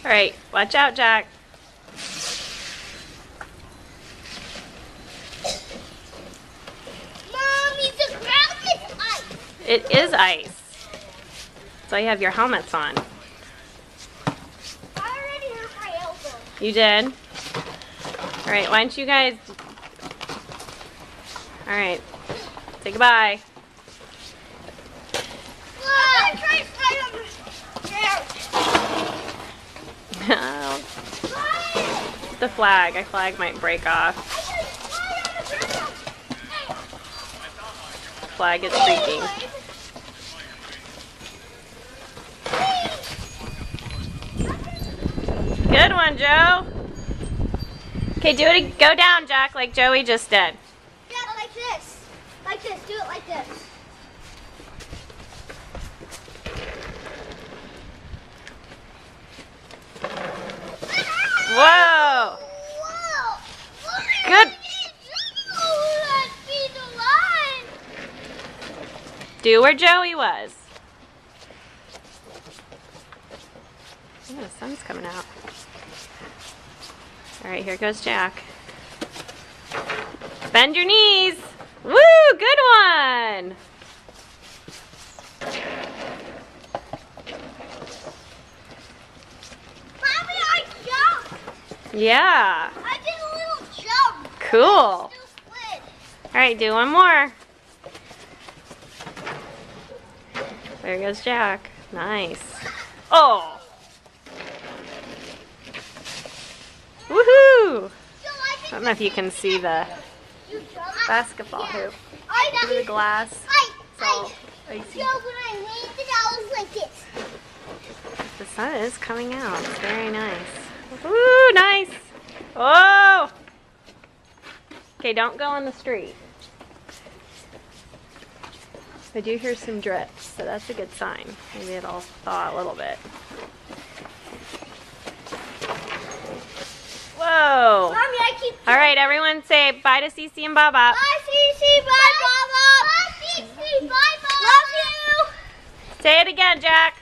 All right, watch out, Jack. Mommy, the ground is ice. It is ice. So you have your helmets on. I already hurt my elbow. You did? All right, why don't you guys... All right, say goodbye. I'm trying to slide on the chair. The flag. A flag might break off. Flag is freaking. Good one, Joe. Okay, do it. Go down, Jack, like Joey just did. Yeah, like this. Like this. Do it like this. Whoa. Whoa. Good. Do where Joey was. Oh, the sun's coming out. All right, here goes Jack. Bend your knees. Woo, good one. Mommy, I jumped. Yeah. I did a little jump. Cool. All Still slid. right, do one more. There goes Jack. Nice. Oh. Woohoo. I don't know if you can see the basketball hoop through the glass. It's all icy. When I landed, I was like this. The sun is coming out. It's very nice. Woo, nice. Oh. Okay, don't go in the street. I do hear some drips, so that's a good sign. Maybe it'll thaw a little bit. Whoa. Mommy, I keep. All right, everyone say bye to Cece and Bob. Bye, Cece. Bye, Baba. Bye, Cece. Bye, Baba. Love you. Say it again, Jack.